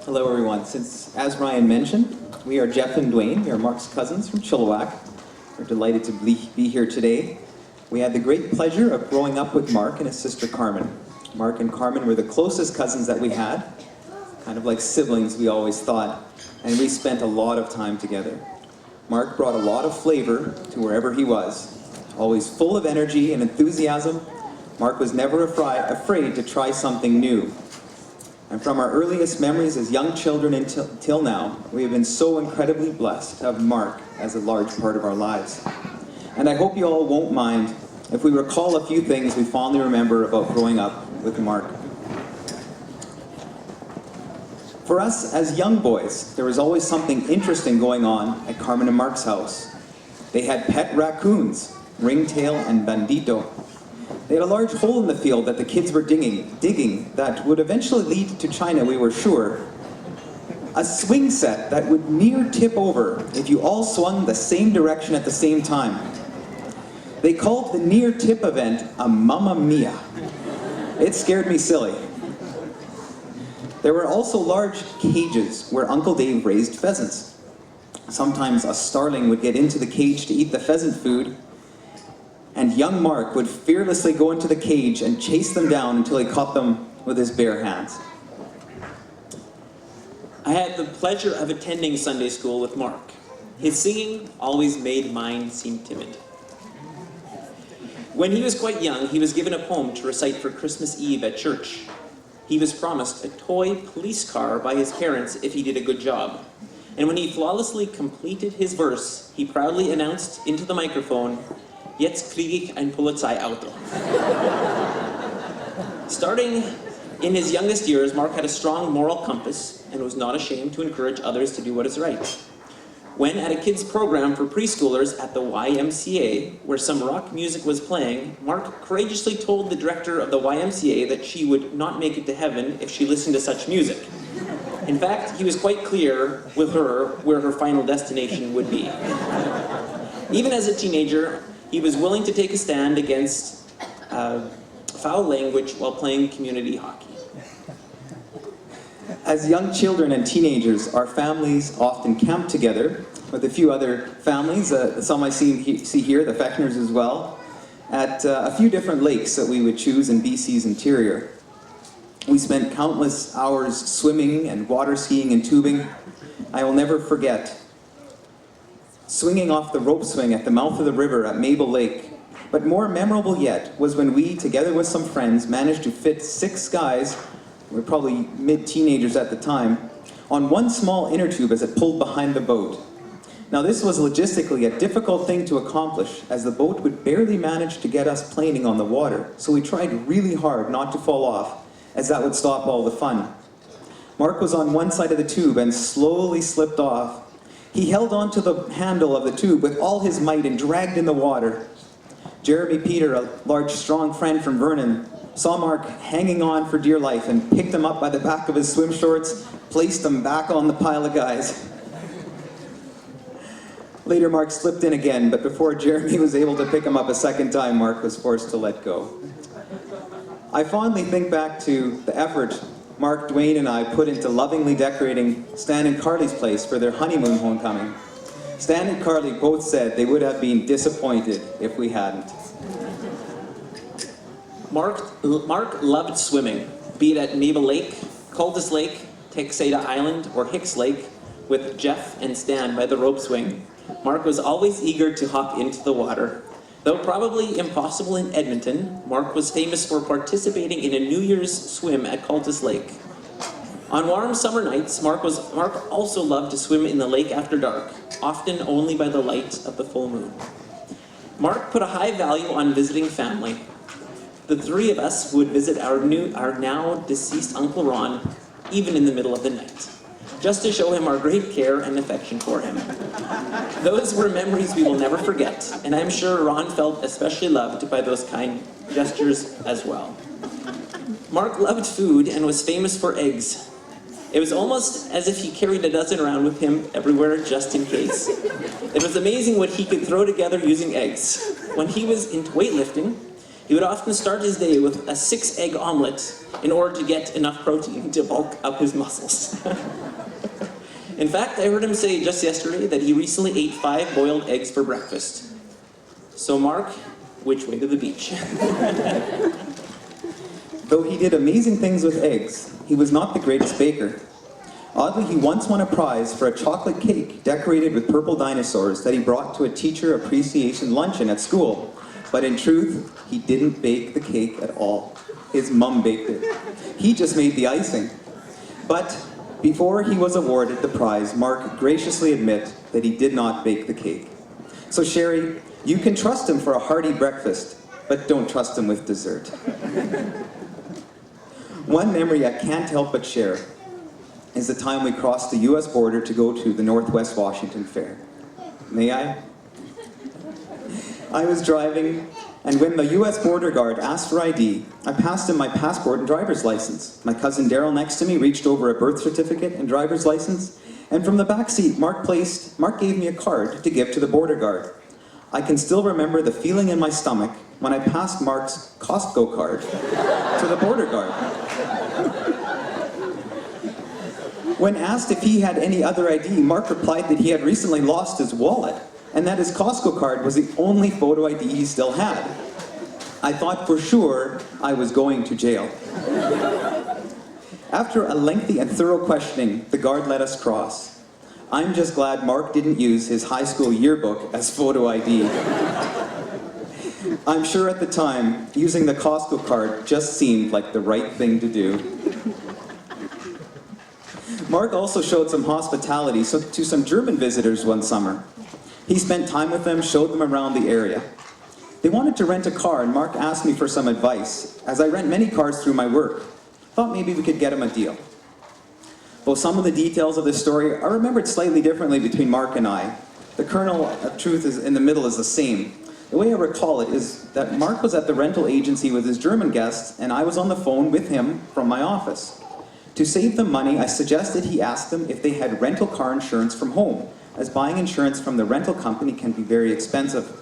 Hello, everyone. Since, as Ryan mentioned, we are Jeff and Dwayne. We are Marc's cousins from Chilliwack. We're delighted to be here today. We had the great pleasure of growing up with Marc and his sister Carmen. Marc and Carmen were the closest cousins that we had, kind of like siblings, we always thought, and we spent a lot of time together. Marc brought a lot of flavor to wherever he was. Always full of energy and enthusiasm, Marc was never afraid to try something new. And from our earliest memories as young children until now, we have been so incredibly blessed to have Marc as a large part of our lives. And I hope you all won't mind if we recall a few things we fondly remember about growing up with Marc. For us as young boys, there was always something interesting going on at Carmen and Marc's house. They had pet raccoons, Ringtail and Bandito. They had a large hole in the field that the kids were digging that would eventually lead to China, we were sure. A swing set that would near tip over if you all swung the same direction at the same time. They called the near tip event a Mamma Mia. It scared me silly. There were also large cages where Uncle Dave raised pheasants. Sometimes a starling would get into the cage to eat the pheasant food, and young Marc would fearlessly go into the cage and chase them down until he caught them with his bare hands. I had the pleasure of attending Sunday school with Marc. His singing always made mine seem timid. When he was quite young, he was given a poem to recite for Christmas Eve at church. He was promised a toy police car by his parents if he did a good job. And when he flawlessly completed his verse, he proudly announced into the microphone, "Jetzt kriege ich ein Polizeiauto." Starting in his youngest years, Marc had a strong moral compass and was not ashamed to encourage others to do what is right. When at a kids' program for preschoolers at the YMCA, where some rock music was playing, Marc courageously told the director of the YMCA that she would not make it to heaven if she listened to such music. In fact, he was quite clear with her where her final destination would be. Even as a teenager, he was willing to take a stand against foul language while playing community hockey. As young children and teenagers, our families often camped together with a few other families, some I see here, the Fechners as well, at a few different lakes that we would choose in BC's interior. We spent countless hours swimming and water skiing and tubing. I will never forget swinging off the rope swing at the mouth of the river at Mabel Lake. But more memorable yet was when we, together with some friends, managed to fit 6 guys, we were probably mid-teenagers at the time, on one small inner tube as it pulled behind the boat. Now this was logistically a difficult thing to accomplish, as the boat would barely manage to get us planing on the water, so we tried really hard not to fall off, as that would stop all the fun. Marc was on one side of the tube and slowly slipped off. He held onto the handle of the tube with all his might and dragged in the water. Jeremy Peter, a large, strong friend from Vernon, saw Marc hanging on for dear life and picked him up by the back of his swim shorts, placed him back on the pile of guys. Later, Marc slipped in again, but before Jeremy was able to pick him up a second time, Marc was forced to let go. I fondly think back to the effort Marc, Dwayne, and I put into lovingly decorating Stan and Carly's place for their honeymoon homecoming. Stan and Carly both said they would have been disappointed if we hadn't. Marc loved swimming, be it at Mabel Lake, Cultus Lake, Texada Island, or Hicks Lake, with Jeff and Stan by the rope swing. Marc was always eager to hop into the water. Though probably impossible in Edmonton, Marc was famous for participating in a New Year's swim at Cultus Lake. On warm summer nights, Marc also loved to swim in the lake after dark, often only by the light of the full moon. Marc put a high value on visiting family. The 3 of us would visit our now deceased Uncle Ron, even in the middle of the night, just to show him our great care and affection for him. Those were memories we will never forget, and I'm sure Ron felt especially loved by those kind gestures as well. Marc loved food and was famous for eggs. It was almost as if he carried a dozen around with him everywhere just in case. It was amazing what he could throw together using eggs. When he was into weightlifting, he would often start his day with a 6-egg omelet in order to get enough protein to bulk up his muscles. In fact, I heard him say just yesterday that he recently ate 5 boiled eggs for breakfast. So Marc, which way to the beach? Though he did amazing things with eggs, he was not the greatest baker. Oddly, he once won a prize for a chocolate cake decorated with purple dinosaurs that he brought to a teacher appreciation luncheon at school. But in truth, he didn't bake the cake at all. His mum baked it. He just made the icing. But before he was awarded the prize, Marc graciously admitted that he did not bake the cake. So Sherry, you can trust him for a hearty breakfast, but don't trust him with dessert. One memory I can't help but share is the time we crossed the US border to go to the Northwest Washington Fair. May I? I was driving, and when the US border guard asked for ID, I passed him my passport and driver's license. My cousin Daryl next to me reached over a birth certificate and driver's license, and from the back seat, Marc gave me a card to give to the border guard. I can still remember the feeling in my stomach when I passed Marc's Costco card to the border guard. When asked if he had any other ID, Marc replied that he had recently lost his wallet and that his Costco card was the only photo ID he still had. I thought for sure I was going to jail. After a lengthy and thorough questioning, the guard let us cross. I'm just glad Marc didn't use his high school yearbook as photo ID. I'm sure at the time, using the Costco card just seemed like the right thing to do. Marc also showed some hospitality to some German visitors one summer. He spent time with them, showed them around the area. They wanted to rent a car, and Marc asked me for some advice. As I rent many cars through my work, thought maybe we could get him a deal. Though some of the details of this story are remembered slightly differently between Marc and I, the kernel of truth is in the middle is the same. The way I recall it is that Marc was at the rental agency with his German guests, and I was on the phone with him from my office. To save them money, I suggested he ask them if they had rental car insurance from home, as buying insurance from the rental company can be very expensive.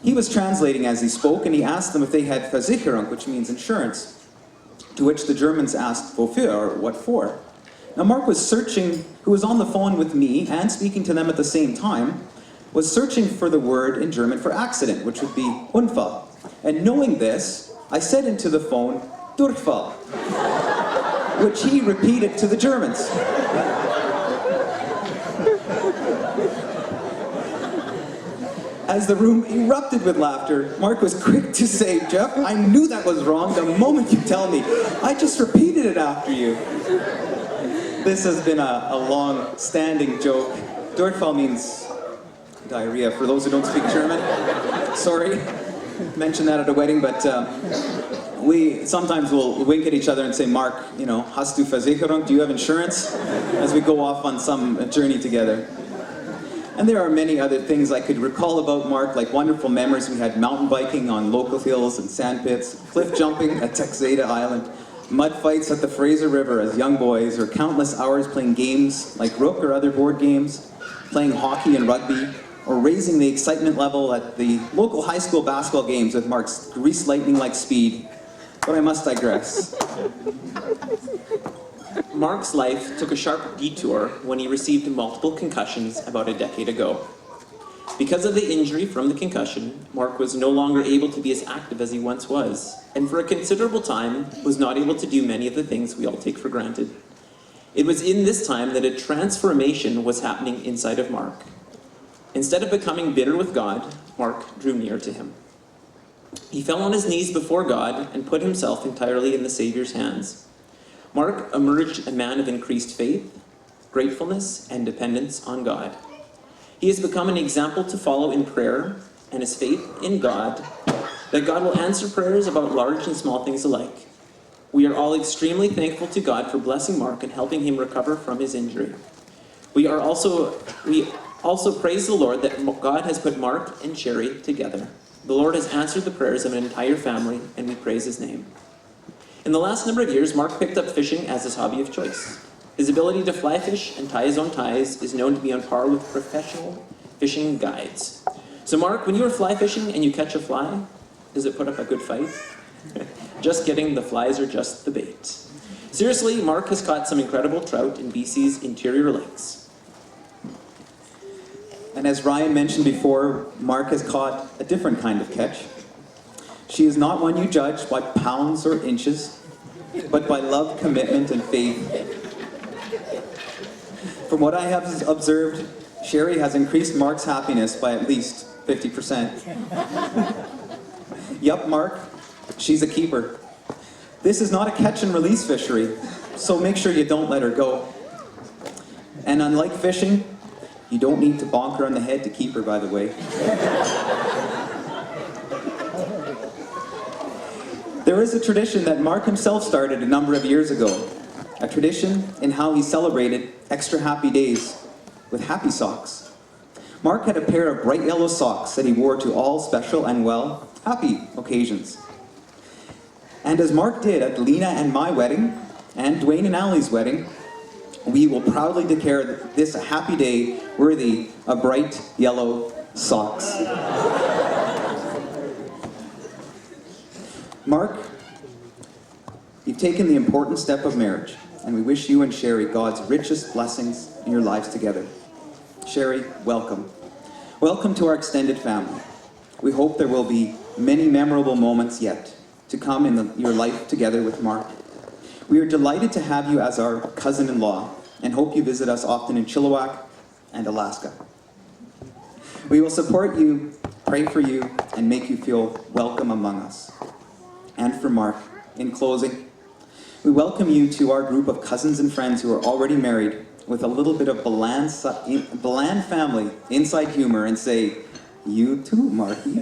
He was translating as he spoke, and he asked them if they had Versicherung, which means insurance, to which the Germans asked, wofür, or what for? Now Marc was searching, who was on the phone with me and speaking to them at the same time, was searching for the word in German for accident, which would be Unfall. And knowing this, I said into the phone, Durchfall, which he repeated to the Germans. As the room erupted with laughter, Marc was quick to say, Jeff, I knew that was wrong the moment you tell me. I just repeated it after you. This has been a long-standing joke. Durchfall means diarrhea, for those who don't speak German. Sorry, mentioned that at a wedding, but we sometimes will wink at each other and say, Marc, you know, hast du Versicherung? Do you have insurance? As we go off on some journey together. And there are many other things I could recall about Marc, like wonderful memories. We had mountain biking on local hills and sand pits, cliff jumping at Texada Island, mud fights at the Fraser River as young boys, or countless hours playing games like Rook or other board games, playing hockey and rugby, or raising the excitement level at the local high school basketball games with Marc's grease lightning-like speed. But I must digress. Marc's life took a sharp detour when he received multiple concussions about a decade ago. Because of the injury from the concussion, Marc was no longer able to be as active as he once was, and for a considerable time was not able to do many of the things we all take for granted. It was in this time that a transformation was happening inside of Marc. Instead of becoming bitter with God, Marc drew near to him. He fell on his knees before God and put himself entirely in the Savior's hands. Marc emerged a man of increased faith, gratefulness, and dependence on God. He has become an example to follow in prayer and his faith in God, that God will answer prayers about large and small things alike. We are all extremely thankful to God for blessing Marc and helping him recover from his injury. We also praise the Lord that God has put Marc and Sherry together. The Lord has answered the prayers of an entire family, and we praise his name. In the last number of years, Marc picked up fishing as his hobby of choice. His ability to fly fish and tie his own ties is known to be on par with professional fishing guides. So Marc, when you are fly fishing and you catch a fly, does it put up a good fight? Just kidding, the flies are just the bait. Seriously, Marc has caught some incredible trout in BC's interior lakes. And as Ryan mentioned before, Marc has caught a different kind of catch. She is not one you judge by pounds or inches, but by love, commitment, and faith. From what I have observed, Sherry has increased Marc's happiness by at least 50%. Yup, Marc, she's a keeper. This is not a catch and release fishery, so make sure you don't let her go. And unlike fishing, you don't need to bonk her on the head to keep her, by the way. There is a tradition that Marc himself started a number of years ago. A tradition in how he celebrated extra happy days with happy socks. Marc had a pair of bright yellow socks that he wore to all special and, well, happy occasions. And as Marc did at Lena and my wedding, and Dwayne and Allie's wedding, we will proudly declare this a happy day worthy of bright yellow socks. Marc, you've taken the important step of marriage, and we wish you and Sherry God's richest blessings in your lives together. Sherry, welcome. Welcome to our extended family. We hope there will be many memorable moments yet to come in your life together with Marc. We are delighted to have you as our cousin-in-law and hope you visit us often in Chilliwack and Alaska. We will support you, pray for you, and make you feel welcome among us. And for Marc, in closing, we welcome you to our group of cousins and friends who are already married with a little bit of bland family inside humor and say, you too, Marky.